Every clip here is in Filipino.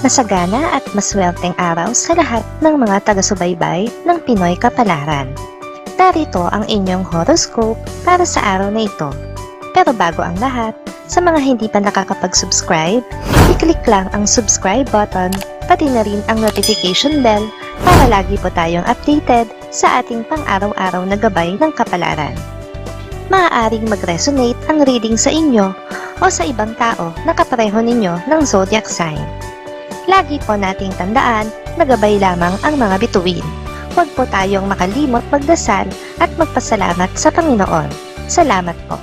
Masagana at maswerteng araw sa lahat ng mga taga-subaybay ng Pinoy Kapalaran. Narito ang inyong horoscope para sa araw na ito. Pero bago ang lahat, sa mga hindi pa nakakapag-subscribe, i-click lang ang subscribe button, pati na rin ang notification bell para lagi po tayong updated sa ating pang-araw-araw na gabay ng kapalaran. Maaaring mag-resonate ang reading sa inyo o sa ibang tao na kapareho ninyo ng zodiac sign. Lagi po nating tandaan na gabay lamang ang mga bituin. Huwag po tayong makalimot magdasal at magpasalamat sa Panginoon. Salamat po.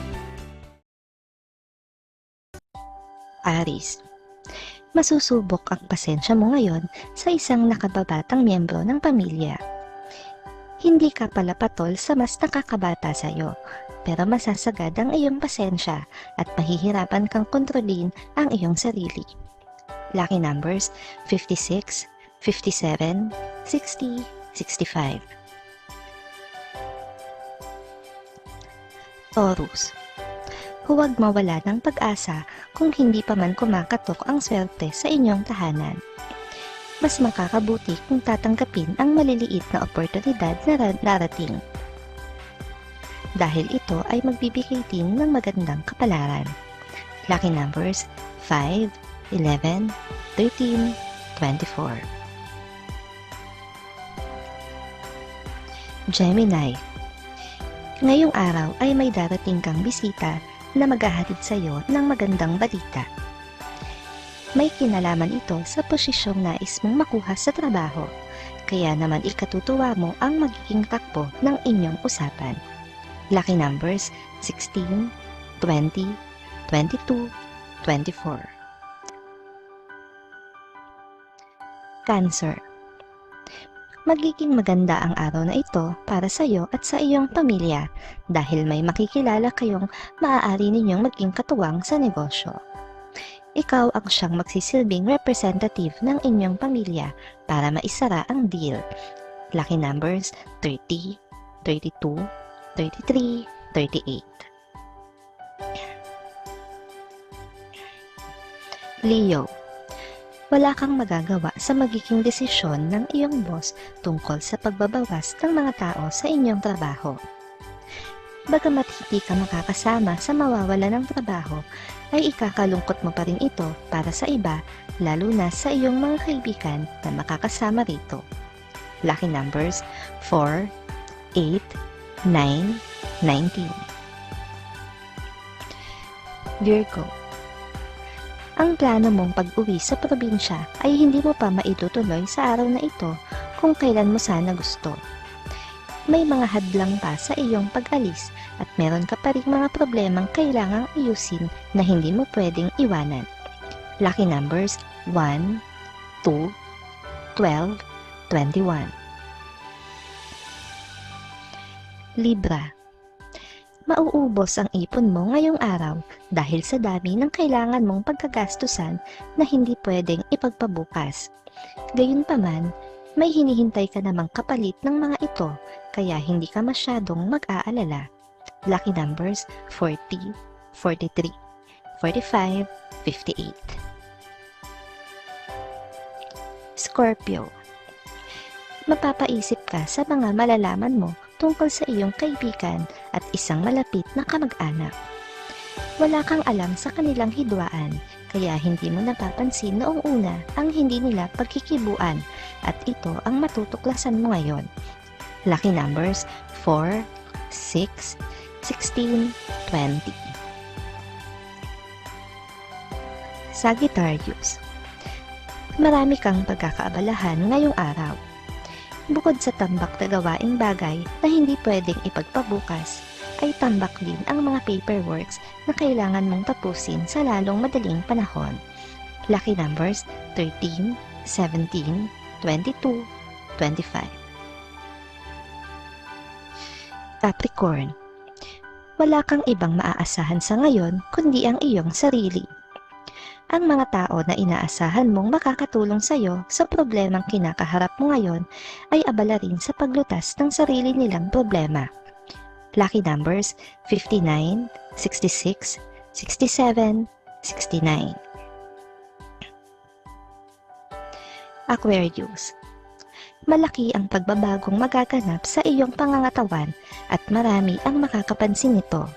Aries, masusubok ang pasensya mo ngayon sa isang nakababatang miyembro ng pamilya. Hindi ka pala patol sa mas nakakabata sa iyo, pero masasagad ang iyong pasensya at mahihirapan kang kontrolin ang iyong sarili. Lucky numbers 56, 57, 60, 65. Taurus, huwag mawala ng pag-asa kung hindi pa man kumakatok ang swerte sa inyong tahanan. Mas makakabuti kung tatanggapin ang maliliit na oportunidad na darating. Dahil ito ay magbibigay din ng magandang kapalaran. Lucky numbers 5, 11, 13, 24. Gemini, ngayong araw ay may darating kang bisita na maghahatid sa iyo ng magandang balita. May kinalaman ito sa posisyong nais mong makuha sa trabaho, kaya naman ikatutuwa mo ang magiging takbo ng inyong usapan. Lucky numbers 16, 20, 22, 24. Cancer, magiging maganda ang araw na ito para sa iyo at sa iyong pamilya dahil may makikilala kayong maaari ninyong maging katuwang sa negosyo. Ikaw ang siyang magsisilbing representative ng inyong pamilya para maisara ang deal. Lucky numbers 30, 32, 33, 38. Leo, wala kang magagawa sa magiging desisyon ng iyong boss tungkol sa pagbabawas ng mga tao sa inyong trabaho. Bagamat hindi ka makakasama sa mawawala ng trabaho, ay ikakalungkot mo pa rin ito para sa iba, lalo na sa iyong mga kaibigan na makakasama rito. Lucky numbers 4, 8, 9, 19. Virgo, ang plano mong pag-uwi sa probinsya ay hindi mo pa maitutuloy sa araw na ito kung kailan mo sana gusto. May mga hadlang pa sa iyong pag-alis at meron ka pa rin mga problemang kailangang ayusin na hindi mo pwedeng iwanan. Lucky numbers 1, 2, 12, 21. Libra, mauubos ang ipon mo ngayong araw dahil sa dami ng kailangan mong pagkagastusan na hindi pwedeng ipagpabukas. Gayunpaman, may hinihintay ka namang kapalit ng mga ito kaya hindi ka masyadong mag-aalala. Lucky numbers 40, 43, 45, 58. Scorpio, mapapaisip ka sa mga malalaman mo tungkol sa iyong kaibigan at isang malapit na kamag-anak. Wala kang alam sa kanilang hidwaan, kaya hindi mo napapansin noong una ang hindi nila pagkikibuan at ito ang matutuklasan mo ngayon. Lucky numbers 4, 6, 16, 20. Sagittarius, marami kang pagkakaabalahan ngayong araw. Bukod sa tambak na gawaing bagay na hindi pwedeng ipagpabukas, ay tambak din ang mga paperworks na kailangan mong tapusin sa lalong madaling panahon. Lucky numbers 13, 17, 22, 25. Capricorn, wala kang ibang maaasahan sa ngayon kundi ang iyong sarili. Ang mga tao na inaasahan mong makakatulong sa iyo sa problemang kinakaharap mo ngayon ay abala rin sa paglutas ng sarili nilang problema. Lucky numbers 59, 66, 67, 69. Aquarius. Malaki ang pagbabagong magaganap sa iyong pangangatawan at marami ang makakapansin nito.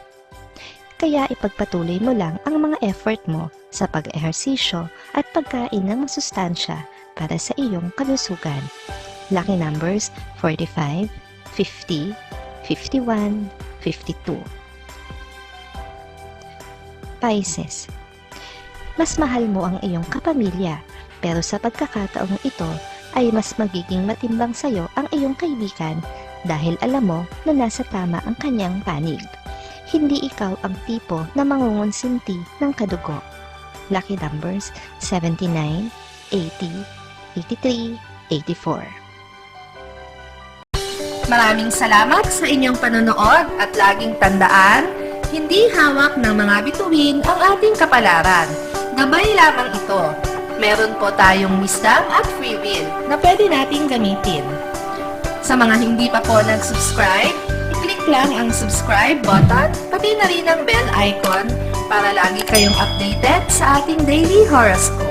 Kaya ipagpatuloy mo lang ang mga effort mo sa pag-ehersisyo at pagkain ng masustansya para sa iyong kalusugan. Lucky numbers 45, 50, 51, 52. Pisces. Mas mahal mo ang iyong kapamilya, pero sa pagkakataong ito ay mas magiging matimbang sa'yo ang iyong kaibigan dahil alam mo na nasa tama ang kanyang panig. Hindi ikaw ang tipo na mangungonsinti ng kadugo. Lucky numbers 79, 80, 83, 84. Maraming salamat sa inyong panonood at laging tandaan, hindi hawak ng mga bituin ang ating kapalaran. Gabay lamang ito. Meron po tayong wisdom at free will na pwede nating gamitin. Sa mga hindi pa po nag-subscribe, i-click lang ang subscribe button, pati na rin ang bell icon para lagi kayong updated sa ating daily horoscope.